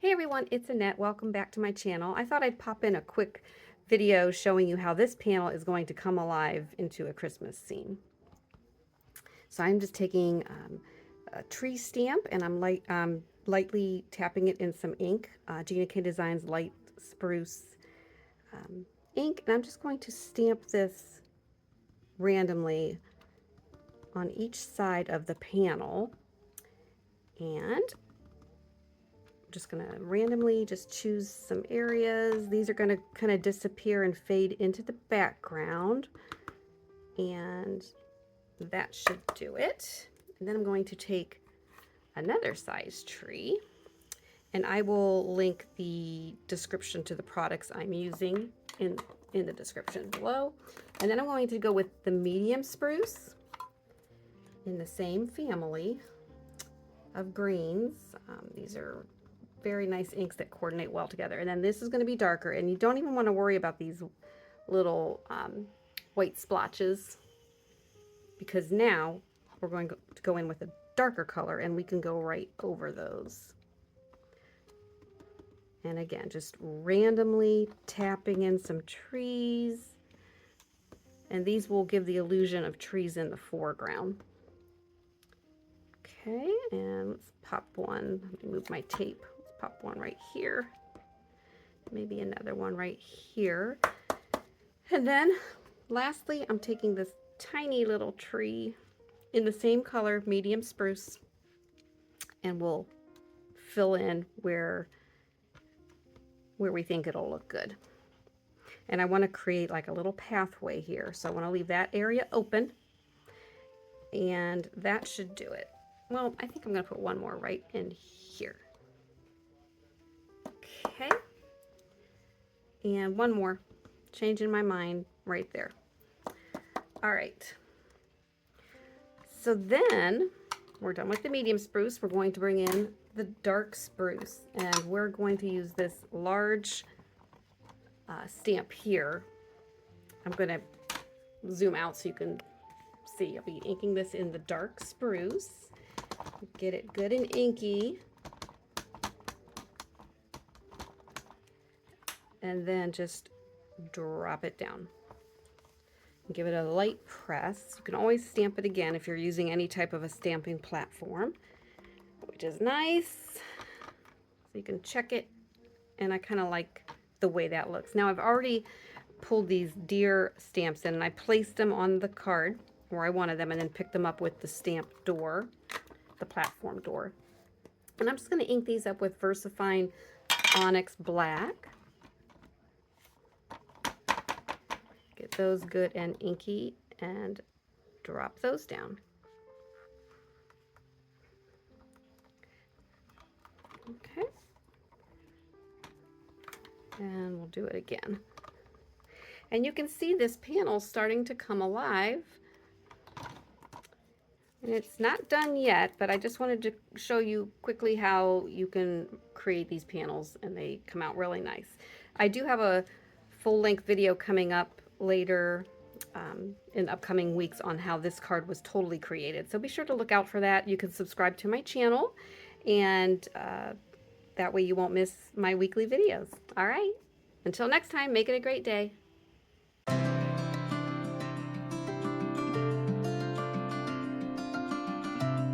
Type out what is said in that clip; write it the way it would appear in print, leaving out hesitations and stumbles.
Hey everyone, it's Annette. Welcome back to my channel. I thought I'd pop in a quick video showing you how this panel is going to come alive into a Christmas scene. So I'm just taking a tree stamp and I'm lightly tapping it in some ink. Gina Design's light spruce ink, and I'm just going to stamp this randomly on each side of the panel. And just going to randomly just choose some areas. These are going to kind of disappear and fade into the background, and that should do it. And then I'm going to take another size tree, and I will link the description to the products I'm using in the description below. And then I'm going to go with the medium spruce in the same family of greens. These are very nice inks that coordinate well together. And then this is going to be darker, and you don't even want to worry about these little white splotches, because now we're going to go in with a darker color and we can go right over those. And again, just randomly tapping in some trees, and these will give the illusion of trees in the foreground. Okay, and let's pop one. Let me move my tape. Pop one right here, maybe another one right here. And then lastly, I'm taking this tiny little tree in the same color, medium spruce, and we'll fill in where we think it'll look good. And I want to create like a little pathway here, so I want to leave that area open, and that should do it. Well, I think I'm going to put one more right in here. Okay, and one more, changing my mind right there. All right, so then we're done with the medium spruce. We're going to bring in the dark spruce, and we're going to use this large stamp here. I'm going to zoom out so you can see. I'll be inking this in the dark spruce. Get it good and inky. And then just drop it down. Give it a light press. You can always stamp it again if you're using any type of a stamping platform, which is nice. So you can check it, and I kind of like the way that looks. Now I've already pulled these deer stamps in, and I placed them on the card where I wanted them, and then picked them up with the stamp door, the platform door. And I'm just going to ink these up with Versamark Onyx Black. Get those good and inky and drop those down. Okay. And we'll do it again. And you can see this panel starting to come alive. And it's not done yet, but I just wanted to show you quickly how you can create these panels, and they come out really nice. I do have a full-length video coming up later in upcoming weeks on how this card was totally created. So be sure to look out for that. You can subscribe to my channel, and that way you won't miss my weekly videos. All right, until next time, make it a great day.